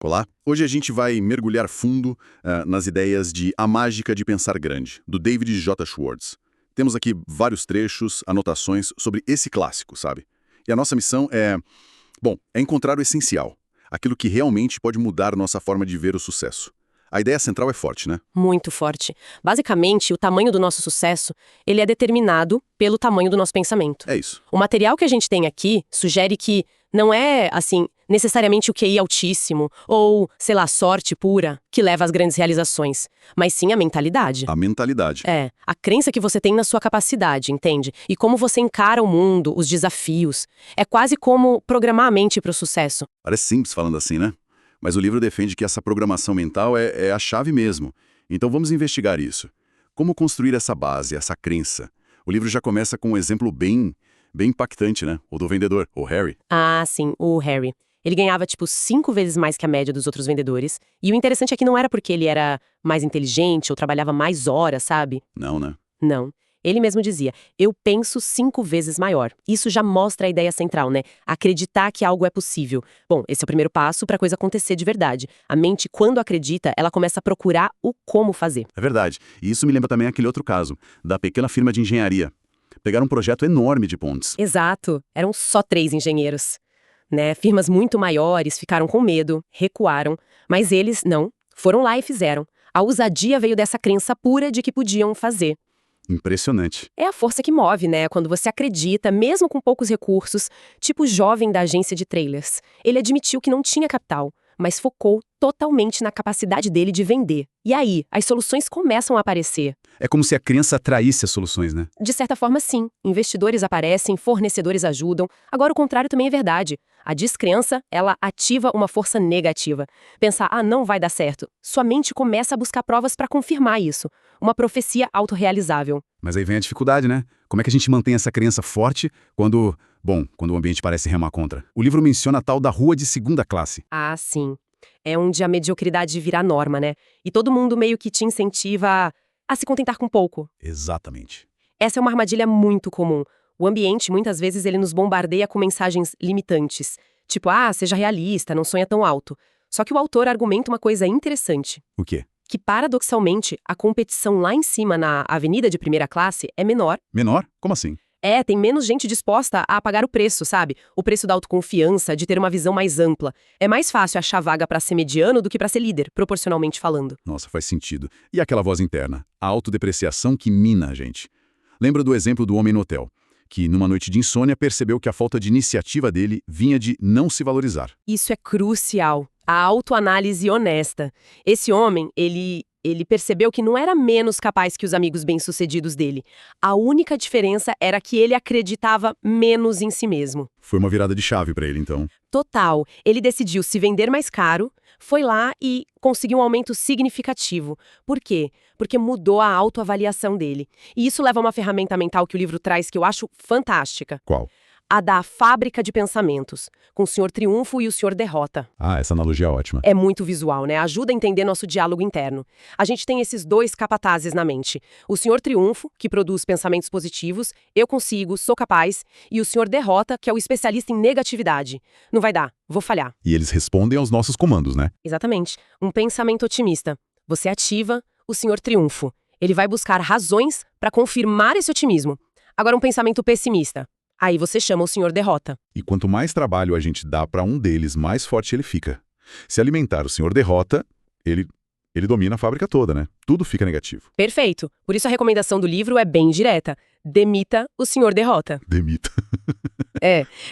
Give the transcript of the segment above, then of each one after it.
Olá, hoje a gente vai mergulhar fundo nas ideias de A Mágica de Pensar Grande, do David J. Schwartz. Temos aqui vários trechos, anotações sobre esse clássico, sabe? E a nossa missão é encontrar o essencial, aquilo que realmente pode mudar nossa forma de ver o sucesso. A ideia central é forte, né? Muito forte. Basicamente, o tamanho do nosso sucesso, ele é determinado pelo tamanho do nosso pensamento. É isso. O material que a gente tem aqui sugere que não é, necessariamente o QI altíssimo ou, sorte pura que leva às grandes realizações, mas sim a mentalidade. A mentalidade. É, a crença que você tem na sua capacidade, entende? E como você encara o mundo, os desafios. É quase como programar a mente para o sucesso. Parece simples falando assim, né? Mas o livro defende que essa programação mental é a chave mesmo. Então vamos investigar isso. Como construir essa base, essa crença? O livro já começa com um exemplo bem impactante, né? O do vendedor, o Harry. Ah, sim, o Harry. Ele ganhava, 5 vezes mais que a média dos outros vendedores. E o interessante é que não era porque ele era mais inteligente ou trabalhava mais horas, sabe? Não, né? Não. Ele mesmo dizia, eu penso 5 vezes maior. Isso já mostra a ideia central, né? Acreditar que algo é possível. Bom, esse é o primeiro passo para a coisa acontecer de verdade. A mente, quando acredita, ela começa a procurar o como fazer. É verdade. E isso me lembra também aquele outro caso, da pequena firma de engenharia. Pegaram um projeto enorme de pontes. Exato. Eram só 3 engenheiros. Né? Firmas muito maiores ficaram com medo, recuaram. Mas eles, não. Foram lá e fizeram. A ousadia veio dessa crença pura de que podiam fazer. Impressionante. É a força que move, né? Quando você acredita, mesmo com poucos recursos, tipo o jovem da agência de trailers. Ele admitiu que não tinha capital, mas focou totalmente na capacidade dele de vender. E aí, as soluções começam a aparecer. É como se a crença atraísse as soluções, né? De certa forma, sim. Investidores aparecem, fornecedores ajudam. Agora, o contrário também é verdade. A descrença, ela ativa uma força negativa. Pensar, não vai dar certo. Sua mente começa a buscar provas para confirmar isso. Uma profecia autorrealizável. Mas aí vem a dificuldade, né? Como é que a gente mantém essa crença forte quando o ambiente parece remar contra? O livro menciona a tal da rua de segunda classe. Ah, sim. É onde a mediocridade vira norma, né? E todo mundo meio que te incentiva a se contentar com pouco. Exatamente. Essa é uma armadilha muito comum. O ambiente, muitas vezes, ele nos bombardeia com mensagens limitantes. Tipo, seja realista, não sonha tão alto. Só que o autor argumenta uma coisa interessante. O quê? Que, paradoxalmente, a competição lá em cima, na avenida de primeira classe, é menor. Menor? Como assim? Tem menos gente disposta a pagar o preço, sabe? O preço da autoconfiança, de ter uma visão mais ampla. É mais fácil achar vaga pra ser mediano do que pra ser líder, proporcionalmente falando. Nossa, faz sentido. E aquela voz interna? A autodepreciação que mina a gente. Lembra do exemplo do homem no hotel, que numa noite de insônia percebeu que a falta de iniciativa dele vinha de não se valorizar. Isso é crucial. A autoanálise honesta. Esse homem, ele percebeu que não era menos capaz que os amigos bem-sucedidos dele. A única diferença era que ele acreditava menos em si mesmo. Foi uma virada de chave para ele, então. Total. Ele decidiu se vender mais caro, foi lá e conseguiu um aumento significativo. Por quê? Porque mudou a autoavaliação dele. E isso leva a uma ferramenta mental que o livro traz que eu acho fantástica. Qual? A da fábrica de pensamentos, com o Senhor Triunfo e o Senhor Derrota. Essa analogia é ótima. É muito visual, né? Ajuda a entender nosso diálogo interno. A gente tem esses 2 capatazes na mente. O Senhor Triunfo, que produz pensamentos positivos, eu consigo, sou capaz, e o Senhor Derrota, que é o especialista em negatividade. Não vai dar, vou falhar. E eles respondem aos nossos comandos, né? Exatamente. Um pensamento otimista. Você ativa o Senhor Triunfo. Ele vai buscar razões para confirmar esse otimismo. Agora, um pensamento pessimista. Aí você chama o Senhor Derrota. E quanto mais trabalho a gente dá para um deles, mais forte ele fica. Se alimentar o Senhor Derrota, ele domina a fábrica toda, né? Tudo fica negativo. Perfeito. Por isso a recomendação do livro é bem direta. Demita o Senhor Derrota. Demita.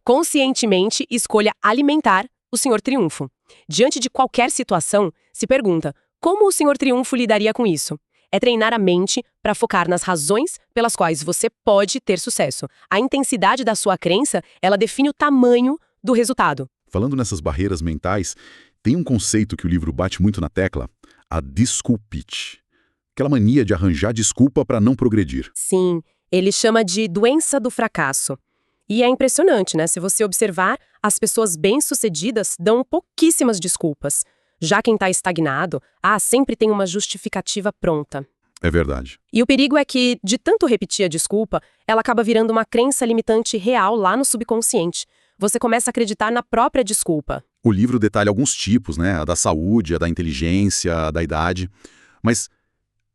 Conscientemente escolha alimentar o Senhor Triunfo. Diante de qualquer situação, se pergunta, como o Senhor Triunfo lidaria com isso? É treinar a mente para focar nas razões pelas quais você pode ter sucesso. A intensidade da sua crença, ela define o tamanho do resultado. Falando nessas barreiras mentais, tem um conceito que o livro bate muito na tecla, a desculpite. Aquela mania de arranjar desculpa para não progredir. Sim, ele chama de doença do fracasso. E é impressionante, né? Se você observar, as pessoas bem-sucedidas dão pouquíssimas desculpas. Já quem está estagnado, sempre tem uma justificativa pronta. É verdade. E o perigo é que, de tanto repetir a desculpa, ela acaba virando uma crença limitante real lá no subconsciente. Você começa a acreditar na própria desculpa. O livro detalha alguns tipos, né? A da saúde, a da inteligência, a da idade. Mas,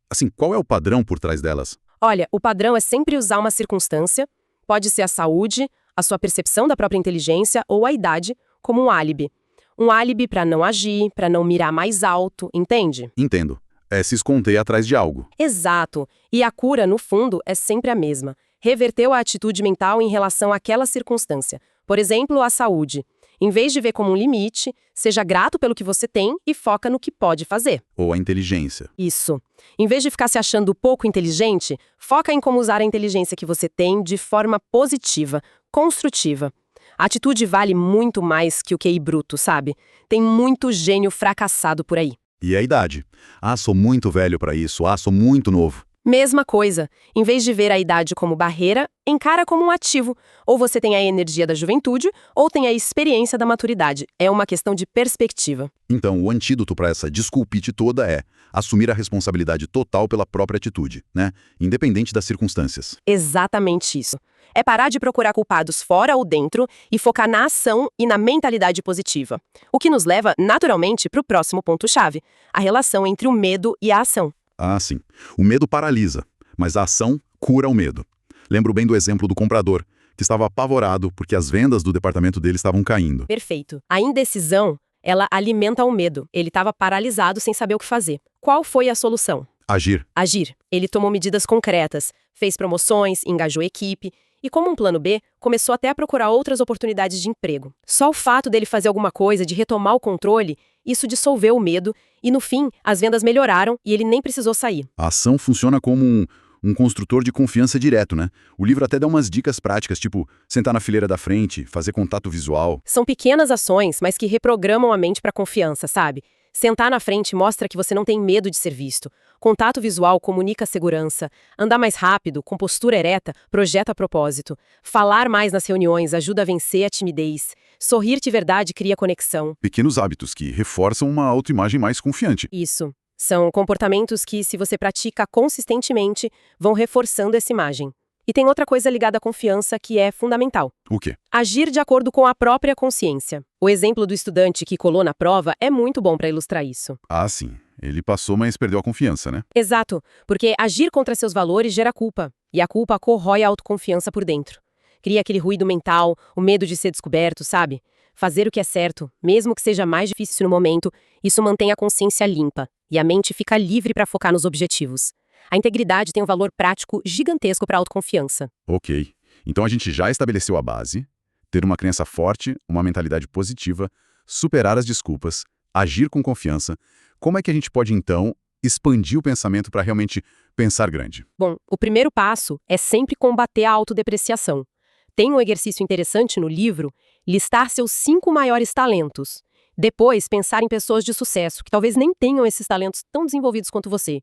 assim, qual é o padrão por trás delas? Olha, o padrão é sempre usar uma circunstância, pode ser a saúde, a sua percepção da própria inteligência ou a idade, como um álibi. Um álibi para não agir, para não mirar mais alto, entende? Entendo. É se esconder atrás de algo. Exato. E a cura, no fundo, é sempre a mesma. Reverteu a atitude mental em relação àquela circunstância. Por exemplo, a saúde. Em vez de ver como um limite, seja grato pelo que você tem e foca no que pode fazer. Ou a inteligência. Isso. Em vez de ficar se achando pouco inteligente, foca em como usar a inteligência que você tem de forma positiva, construtiva. A atitude vale muito mais que o QI bruto, sabe? Tem muito gênio fracassado por aí. E a idade? Ah, sou muito velho para isso. Ah, sou muito novo. Mesma coisa. Em vez de ver a idade como barreira, encara como um ativo. Ou você tem a energia da juventude, ou tem a experiência da maturidade. É uma questão de perspectiva. Então, o antídoto para essa desculpite toda é assumir a responsabilidade total pela própria atitude, né? Independente das circunstâncias. Exatamente isso. É parar de procurar culpados fora ou dentro e focar na ação e na mentalidade positiva. O que nos leva, naturalmente, para o próximo ponto-chave, a relação entre o medo e a ação. Ah, sim. O medo paralisa, mas a ação cura o medo. Lembro bem do exemplo do comprador, que estava apavorado porque as vendas do departamento dele estavam caindo. Perfeito. A indecisão, ela alimenta o medo. Ele estava paralisado sem saber o que fazer. Qual foi a solução? Agir. Agir. Ele tomou medidas concretas, fez promoções, engajou a equipe e, como um plano B, começou até a procurar outras oportunidades de emprego. Só o fato dele fazer alguma coisa, de retomar o controle, isso dissolveu o medo e, no fim, as vendas melhoraram e ele nem precisou sair. A ação funciona como um construtor de confiança direto, né? O livro até dá umas dicas práticas, tipo sentar na fileira da frente, fazer contato visual. São pequenas ações, mas que reprogramam a mente para confiança, sabe? Sentar na frente mostra que você não tem medo de ser visto. Contato visual comunica segurança. Andar mais rápido, com postura ereta, projeta propósito. Falar mais nas reuniões ajuda a vencer a timidez. Sorrir de verdade cria conexão. Pequenos hábitos que reforçam uma autoimagem mais confiante. Isso. São comportamentos que, se você pratica consistentemente, vão reforçando essa imagem. E tem outra coisa ligada à confiança que é fundamental. O quê? Agir de acordo com a própria consciência. O exemplo do estudante que colou na prova é muito bom para ilustrar isso. Ah, sim. Ele passou, mas perdeu a confiança, né? Exato, porque agir contra seus valores gera culpa, e a culpa corrói a autoconfiança por dentro. Cria aquele ruído mental, o medo de ser descoberto, sabe? Fazer o que é certo, mesmo que seja mais difícil no momento, isso mantém a consciência limpa, e a mente fica livre para focar nos objetivos. A integridade tem um valor prático gigantesco para a autoconfiança. Ok. Então a gente já estabeleceu a base, ter uma crença forte, uma mentalidade positiva, superar as desculpas, agir com confiança. Como é que a gente pode, então, expandir o pensamento para realmente pensar grande? Bom, o primeiro passo é sempre combater a autodepreciação. Tem um exercício interessante no livro, listar seus 5 maiores talentos. Depois, pensar em pessoas de sucesso, que talvez nem tenham esses talentos tão desenvolvidos quanto você.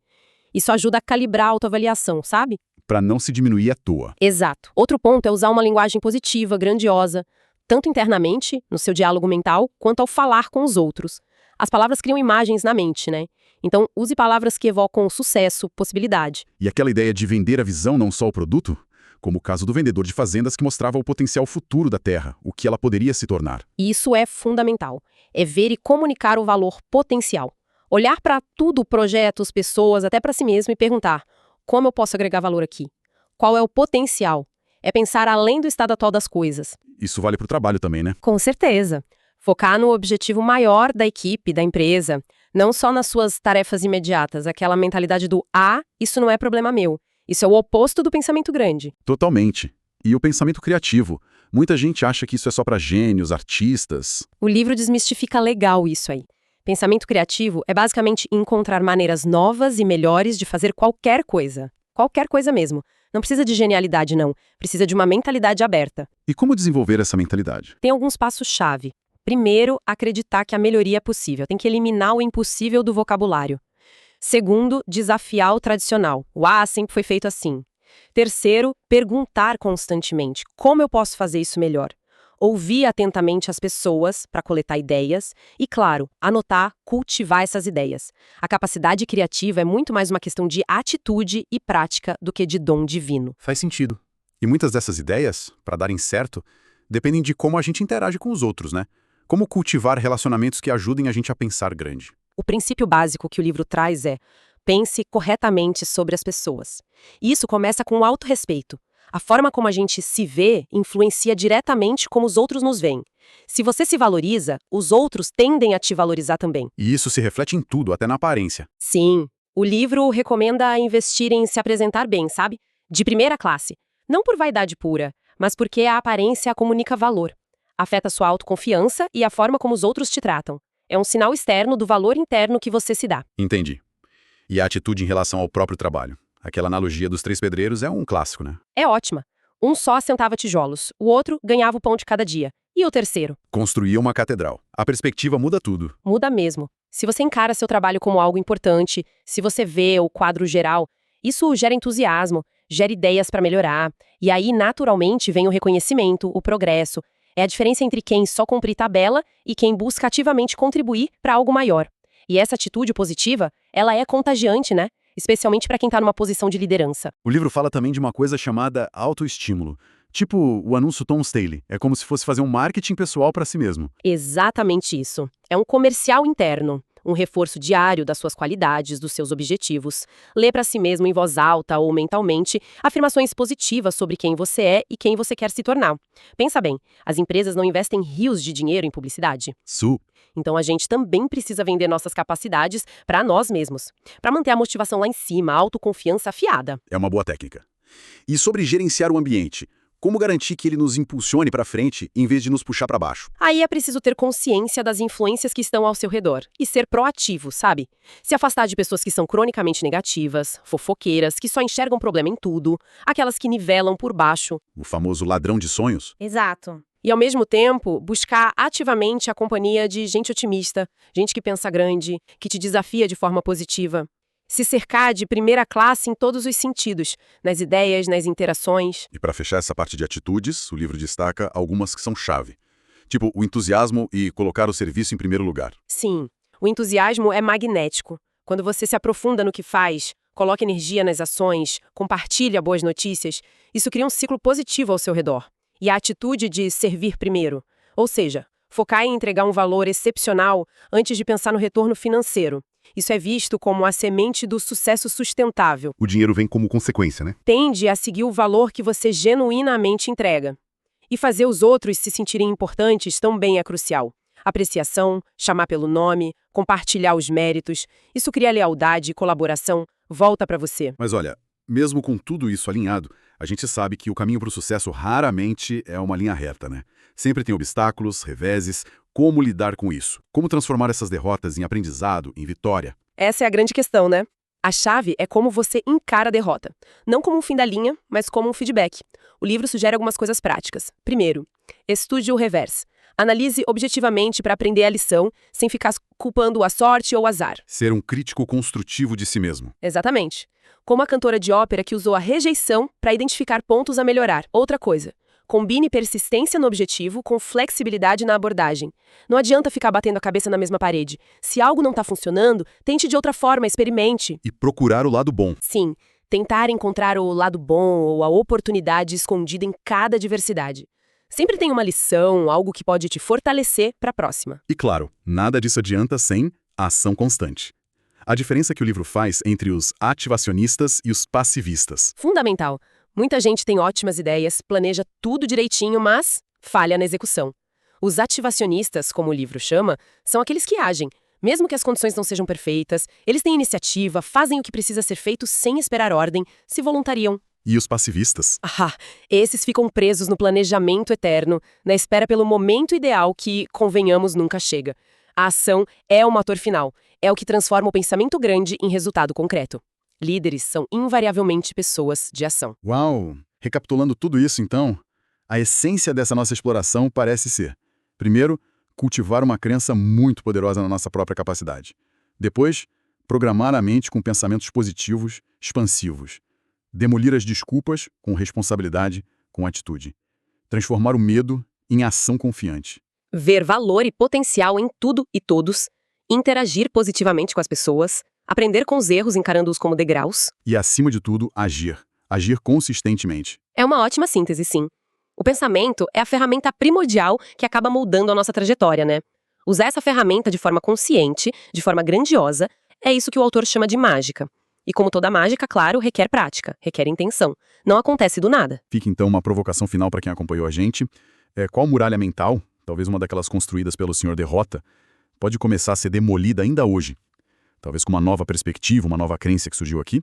Isso ajuda a calibrar a autoavaliação, sabe? Para não se diminuir à toa. Exato. Outro ponto é usar uma linguagem positiva, grandiosa, tanto internamente, no seu diálogo mental, quanto ao falar com os outros. As palavras criam imagens na mente, né? Então, use palavras que evocam sucesso, possibilidade. E aquela ideia de vender a visão, não só o produto? Como o caso do vendedor de fazendas que mostrava o potencial futuro da terra, o que ela poderia se tornar. Isso é fundamental. É ver e comunicar o valor potencial. Olhar para tudo, projetos, pessoas, até para si mesmo e perguntar: como eu posso agregar valor aqui? Qual é o potencial? É pensar além do estado atual das coisas. Isso vale para o trabalho também, né? Com certeza. Focar no objetivo maior da equipe, da empresa, não só nas suas tarefas imediatas, aquela mentalidade do isso não é problema meu. Isso é o oposto do pensamento grande. Totalmente. E o pensamento criativo. Muita gente acha que isso é só para gênios, artistas. O livro desmistifica legal isso aí. Pensamento criativo é basicamente encontrar maneiras novas e melhores de fazer qualquer coisa. Qualquer coisa mesmo. Não precisa de genialidade, não. Precisa de uma mentalidade aberta. E como desenvolver essa mentalidade? Tem alguns passos-chave. Primeiro, acreditar que a melhoria é possível. Tem que eliminar o impossível do vocabulário. Segundo, desafiar o tradicional. O sempre foi feito assim. Terceiro, perguntar constantemente. Como eu posso fazer isso melhor? Ouvir atentamente as pessoas para coletar ideias e, claro, anotar, cultivar essas ideias. A capacidade criativa é muito mais uma questão de atitude e prática do que de dom divino. Faz sentido. E muitas dessas ideias, para darem certo, dependem de como a gente interage com os outros, né? Como cultivar relacionamentos que ajudem a gente a pensar grande. O princípio básico que o livro traz é: pense corretamente sobre as pessoas. E isso começa com o autorrespeito. A forma como a gente se vê influencia diretamente como os outros nos veem. Se você se valoriza, os outros tendem a te valorizar também. E isso se reflete em tudo, até na aparência. Sim, o livro recomenda investir em se apresentar bem, sabe? De primeira classe. Não por vaidade pura, mas porque a aparência comunica valor. Afeta sua autoconfiança e a forma como os outros te tratam. É um sinal externo do valor interno que você se dá. Entendi. E a atitude em relação ao próprio trabalho? Aquela analogia dos 3 pedreiros é um clássico, né? É ótima. Um só assentava tijolos, o outro ganhava o pão de cada dia. E o terceiro? Construir uma catedral. A perspectiva muda tudo. Muda mesmo. Se você encara seu trabalho como algo importante, se você vê o quadro geral, isso gera entusiasmo, gera ideias para melhorar. E aí, naturalmente, vem o reconhecimento, o progresso. É a diferença entre quem só cumpre tabela e quem busca ativamente contribuir para algo maior. E essa atitude positiva, ela é contagiante, né? Especialmente para quem está numa posição de liderança. O livro fala também de uma coisa chamada autoestímulo. Tipo o anúncio Tom Staley. É como se fosse fazer um marketing pessoal para si mesmo. Exatamente isso. É um comercial interno, um reforço diário das suas qualidades, dos seus objetivos. Lê para si mesmo em voz alta ou mentalmente afirmações positivas sobre quem você é e quem você quer se tornar. Pensa bem, as empresas não investem rios de dinheiro em publicidade. Então a gente também precisa vender nossas capacidades para nós mesmos, para manter a motivação lá em cima, a autoconfiança afiada. É uma boa técnica. E sobre gerenciar o ambiente, como garantir que ele nos impulsione para frente em vez de nos puxar para baixo? Aí é preciso ter consciência das influências que estão ao seu redor e ser proativo, sabe? Se afastar de pessoas que são cronicamente negativas, fofoqueiras, que só enxergam problema em tudo, aquelas que nivelam por baixo. O famoso ladrão de sonhos? Exato. E, ao mesmo tempo, buscar ativamente a companhia de gente otimista, gente que pensa grande, que te desafia de forma positiva. Se cercar de primeira classe em todos os sentidos, nas ideias, nas interações. E para fechar essa parte de atitudes, o livro destaca algumas que são chave. Tipo, o entusiasmo e colocar o serviço em primeiro lugar. Sim, o entusiasmo é magnético. Quando você se aprofunda no que faz, coloca energia nas ações, compartilha boas notícias, isso cria um ciclo positivo ao seu redor. E a atitude de servir primeiro, ou seja, focar em entregar um valor excepcional antes de pensar no retorno financeiro. Isso é visto como a semente do sucesso sustentável. O dinheiro vem como consequência, né? Tende a seguir o valor que você genuinamente entrega. E fazer os outros se sentirem importantes também é crucial. Apreciação, chamar pelo nome, compartilhar os méritos, isso cria lealdade e colaboração, volta para você. Mas olha, mesmo com tudo isso alinhado, a gente sabe que o caminho para o sucesso raramente é uma linha reta, né? Sempre tem obstáculos, reveses. Como lidar com isso? Como transformar essas derrotas em aprendizado, em vitória? Essa é a grande questão, né? A chave é como você encara a derrota. Não como um fim da linha, mas como um feedback. O livro sugere algumas coisas práticas. Primeiro, estude o revés. Analise objetivamente para aprender a lição, sem ficar culpando a sorte ou o azar. Ser um crítico construtivo de si mesmo. Exatamente. Como a cantora de ópera que usou a rejeição para identificar pontos a melhorar. Outra coisa, combine persistência no objetivo com flexibilidade na abordagem. Não adianta ficar batendo a cabeça na mesma parede. Se algo não está funcionando, tente de outra forma, experimente. E procurar o lado bom. Sim, tentar encontrar o lado bom ou a oportunidade escondida em cada diversidade. Sempre tem uma lição, algo que pode te fortalecer para a próxima. E claro, nada disso adianta sem ação constante. A diferença que o livro faz entre os ativacionistas e os passivistas. Fundamental. Muita gente tem ótimas ideias, planeja tudo direitinho, mas falha na execução. Os ativacionistas, como o livro chama, são aqueles que agem. Mesmo que as condições não sejam perfeitas, eles têm iniciativa, fazem o que precisa ser feito sem esperar ordem, se voluntariam. E os passivistas? Esses ficam presos no planejamento eterno, na espera pelo momento ideal que, convenhamos, nunca chega. A ação é o motor final, é o que transforma o pensamento grande em resultado concreto. Líderes são invariavelmente pessoas de ação. Uau! Recapitulando tudo isso, então, a essência dessa nossa exploração parece ser, primeiro, cultivar uma crença muito poderosa na nossa própria capacidade. Depois, programar a mente com pensamentos positivos, expansivos. Demolir as desculpas com responsabilidade, com atitude. Transformar o medo em ação confiante. Ver valor e potencial em tudo e todos. Interagir positivamente com as pessoas. Aprender com os erros encarando-os como degraus. E, acima de tudo, agir. Agir consistentemente. É uma ótima síntese, sim. O pensamento é a ferramenta primordial que acaba moldando a nossa trajetória, né? Usar essa ferramenta de forma consciente, de forma grandiosa, é isso que o autor chama de mágica. E como toda mágica, claro, requer prática, requer intenção. Não acontece do nada. Fica então uma provocação final para quem acompanhou a gente. Qual muralha mental, talvez uma daquelas construídas pelo Sr. Derrota, pode começar a ser demolida ainda hoje? Talvez com uma nova perspectiva, uma nova crença que surgiu aqui?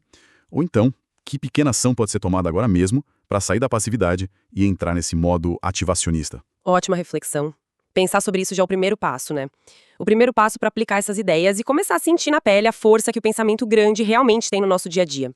Ou então, que pequena ação pode ser tomada agora mesmo para sair da passividade e entrar nesse modo ativacionista? Ótima reflexão. Pensar sobre isso já é o primeiro passo, né? O primeiro passo para aplicar essas ideias e começar a sentir na pele a força que o pensamento grande realmente tem no nosso dia a dia.